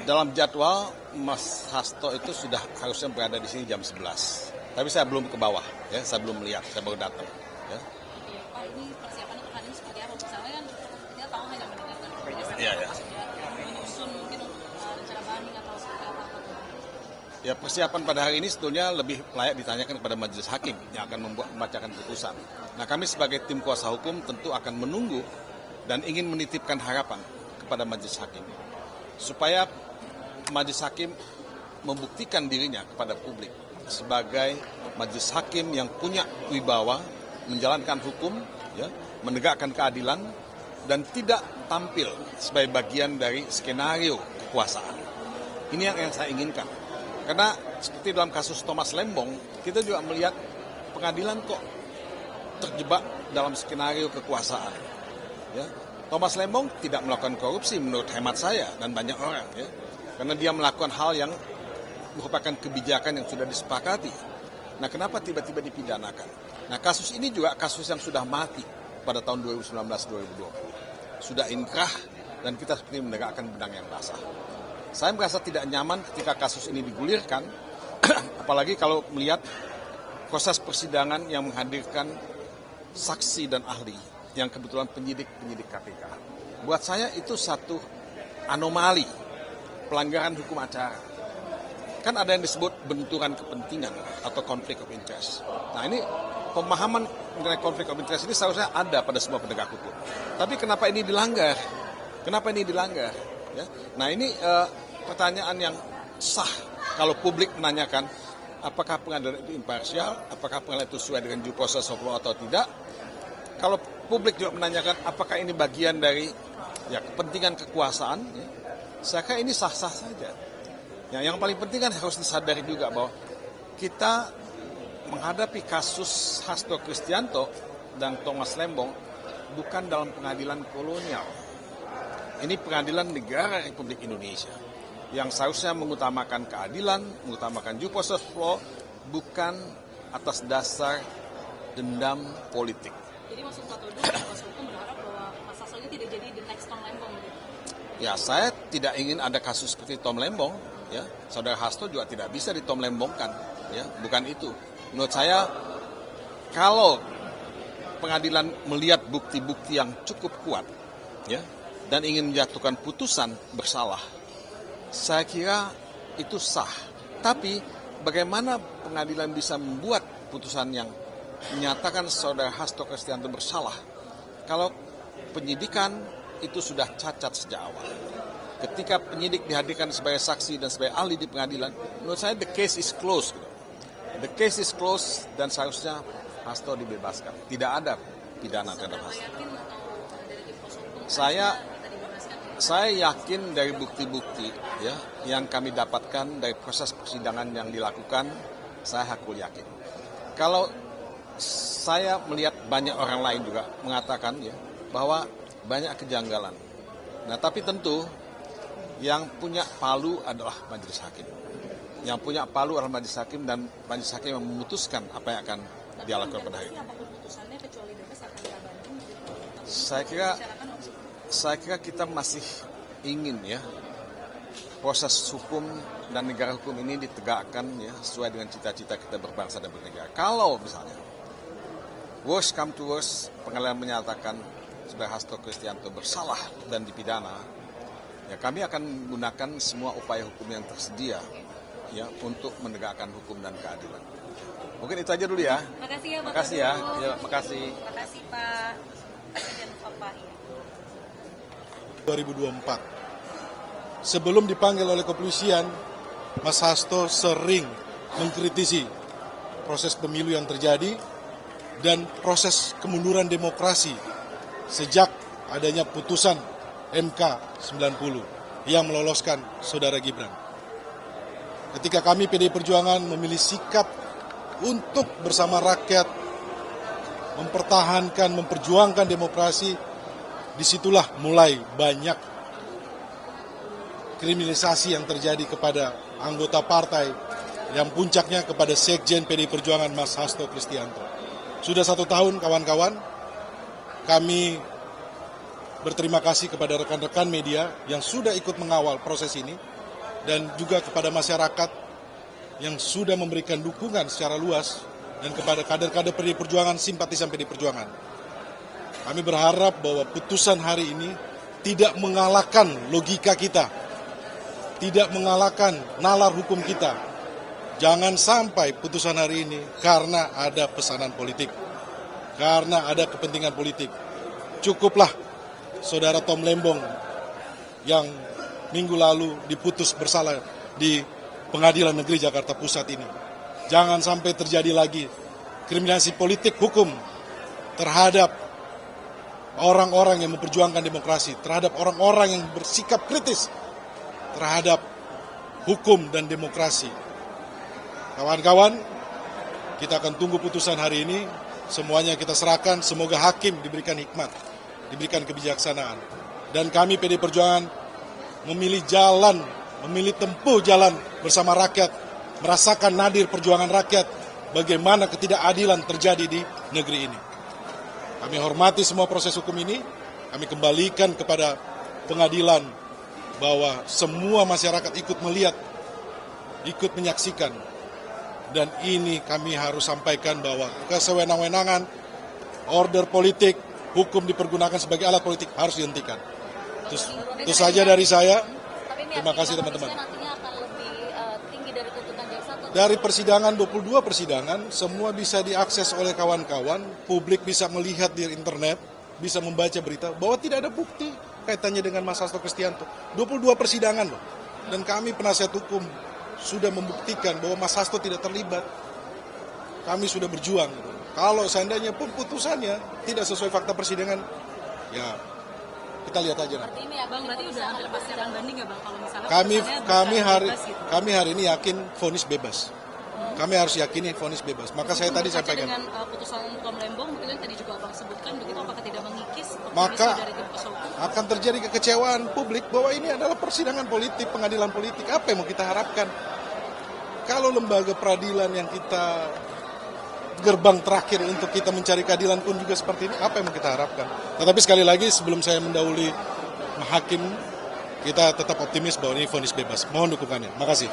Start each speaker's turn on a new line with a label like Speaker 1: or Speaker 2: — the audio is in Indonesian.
Speaker 1: Dalam jadwal Mas Hasto itu sudah harusnya berada di sini jam 11. Tapi saya belum ke bawah, ya, saya belum melihat, saya baru datang. Ya.
Speaker 2: Pak, ini persiapan untuk hari ini seperti apa? Misalnya kan kita tahu hanya mendengarkan
Speaker 1: Iya, ya.
Speaker 2: menyusun mungkin rencana banding atau seperti apa?
Speaker 1: Ya, persiapan pada hari ini sebetulnya lebih layak ditanyakan kepada majelis hakim yang akan membacakan putusan. Nah, kami sebagai tim kuasa hukum tentu akan menunggu dan ingin menitipkan harapan kepada majelis hakim supaya majelis hakim membuktikan dirinya kepada publik sebagai majelis hakim yang punya wibawa, menjalankan hukum, ya, menegakkan keadilan, dan tidak tampil sebagai bagian dari skenario kekuasaan. Ini yang saya inginkan. Karena seperti dalam kasus Thomas Lembong, kita juga melihat pengadilan kok terjebak dalam skenario kekuasaan. Ya. Thomas Lembong tidak melakukan korupsi menurut hemat saya dan banyak orang, ya, karena dia melakukan hal yang merupakan kebijakan yang sudah disepakati. Nah, kenapa tiba-tiba dipidanakan? Nah, kasus ini juga kasus yang sudah mati pada tahun 2019-2020. Sudah inkrah dan kita seperti menegakkan benang yang basah. Saya merasa tidak nyaman ketika kasus ini digulirkan, apalagi kalau melihat proses persidangan yang menghadirkan saksi dan ahli yang kebetulan penyidik KPK. Buat saya itu satu anomali, pelanggaran hukum acara. Kan ada yang disebut benturan kepentingan atau konflik of interest. Nah, ini pemahaman mengenai konflik of interest ini seharusnya ada pada semua penegak hukum. Tapi kenapa ini dilanggar? Kenapa ini dilanggar? Ya. Nah, ini pertanyaan yang sah kalau publik menanyakan apakah pengadilan itu imparsial, apakah pengadilan itu sesuai dengan due process of law atau tidak. Kalau publik juga menanyakan apakah ini bagian dari ya kepentingan kekuasaan, ya, saya kira ini sah-sah saja. Ya, yang paling penting kan harus disadari juga bahwa kita menghadapi kasus Hasto Kristianto dan Thomas Lembong bukan dalam pengadilan kolonial. Ini pengadilan negara Republik Indonesia yang seharusnya mengutamakan keadilan, mengutamakan due process of law, bukan atas dasar dendam politik.
Speaker 2: Jadi maksud Pak Todung, kuasa hukum berharap bahwa Mas Hasto ini tidak jadi the next Tom Lembong gitu?
Speaker 1: Ya, saya tidak ingin ada kasus seperti Tom Lembong. Ya, saudara Hasto juga tidak bisa di Tom Lembongkan. Ya, bukan itu. Menurut saya, kalau pengadilan melihat bukti-bukti yang cukup kuat, ya, dan ingin menjatuhkan putusan bersalah, saya kira itu sah. Tapi bagaimana pengadilan bisa membuat putusan yang menyatakan saudara Hasto Kristianto bersalah kalau penyidikan itu sudah cacat sejak awal? Ketika penyidik dihadirkan sebagai saksi dan sebagai ahli di pengadilan, menurut saya the case is closed. The case is closed dan seharusnya Hasto dibebaskan. Tidak ada pidana terhadap Hasto. Saya yakin dari bukti-bukti, ya, yang kami dapatkan dari proses persidangan yang dilakukan, saya hakul yakin. Kalau saya melihat banyak orang lain juga mengatakan, ya, bahwa banyak kejanggalan. Nah, tapi tentu yang punya palu adalah majelis hakim. Yang punya palu adalah majelis hakim dan majelis hakim yang memutuskan apa yang akan dia lakukan pada hari ini. Saya kira kita masih ingin, ya, proses hukum dan negara hukum ini ditegakkan, ya, sesuai dengan cita-cita kita berbangsa dan bernegara. Kalau misalnya worst come to worst, pengadilan menyatakan saudara Hasto Kristianto bersalah dan dipidana, ya, kami akan menggunakan semua upaya hukum yang tersedia, ya, untuk menegakkan hukum dan keadilan. Mungkin itu aja dulu ya.
Speaker 2: Makasih ya, Pak.
Speaker 1: Makasih ya. Ya, makasih.
Speaker 2: Makasih Pak. Presiden Bapak.
Speaker 3: 2024. Sebelum dipanggil oleh kepolisian, Mas Hasto sering mengkritisi proses pemilu yang terjadi dan proses kemunduran demokrasi sejak adanya putusan MK 90 yang meloloskan saudara Gibran. Ketika kami PDI Perjuangan memilih sikap untuk bersama rakyat mempertahankan, memperjuangkan demokrasi, disitulah mulai banyak kriminalisasi yang terjadi kepada anggota partai yang puncaknya kepada Sekjen PDI Perjuangan Mas Hasto Kristianto. Sudah 1 tahun kawan-kawan, kami berterima kasih kepada rekan-rekan media yang sudah ikut mengawal proses ini dan juga kepada masyarakat yang sudah memberikan dukungan secara luas dan kepada kader-kader PDI Perjuangan, simpatisan PDI Perjuangan. Kami berharap bahwa putusan hari ini tidak mengalahkan logika kita, tidak mengalahkan nalar hukum kita. Jangan sampai putusan hari ini karena ada pesanan politik, karena ada kepentingan politik. Cukuplah saudara Tom Lembong yang minggu lalu diputus bersalah di Pengadilan Negeri Jakarta Pusat ini. Jangan sampai terjadi lagi kriminalisasi politik hukum terhadap orang-orang yang memperjuangkan demokrasi, terhadap orang-orang yang bersikap kritis terhadap hukum dan demokrasi. Kawan-kawan, kita akan tunggu putusan hari ini, semuanya kita serahkan, semoga hakim diberikan hikmat, diberikan kebijaksanaan. Dan kami PDI Perjuangan memilih tempuh jalan bersama rakyat, merasakan nadir perjuangan rakyat, bagaimana ketidakadilan terjadi di negeri ini. Kami hormati semua proses hukum ini, kami kembalikan kepada pengadilan bahwa semua masyarakat ikut melihat, ikut menyaksikan. Dan ini kami harus sampaikan bahwa kesewenang-wenangan, order politik, hukum dipergunakan sebagai alat politik harus dihentikan. Itu saja dari saya. Terima kasih teman-teman. Dari persidangan, 22 persidangan, semua bisa diakses oleh kawan-kawan, publik bisa melihat di internet, bisa membaca berita, bahwa tidak ada bukti kaitannya dengan Mas Hasto Kristianto. 22 persidangan loh. Dan kami penasihat hukum sudah membuktikan bahwa Mas Hasto tidak terlibat. Kami sudah berjuang. Kalau seandainya pun putusannya tidak sesuai fakta persidangan, ya kita lihat aja.
Speaker 2: Seperti ini ya Bang, berarti udah ambil persidangan banding ya Bang? Kalau misalnya
Speaker 3: kami hari ini yakin vonis bebas. Kami harus yakini vonis bebas. Maka saya tadi sampaikan.
Speaker 2: Dengan putusan Tom Lembong, mungkin tadi juga Abang sebutkan, begitu apakah tidak mengikis
Speaker 3: Maka
Speaker 2: dari tim kuasa hukum?
Speaker 3: akan terjadi kekecewaan publik bahwa ini adalah persidangan politik, pengadilan politik. Apa yang mau kita harapkan? Kalau lembaga peradilan yang kita gerbang terakhir untuk kita mencari keadilan pun juga seperti ini, apa yang mau kita harapkan? Tetapi sekali lagi sebelum saya mendahului hakim, kita tetap optimis bahwa ini vonis bebas. Mohon dukungannya. Makasih.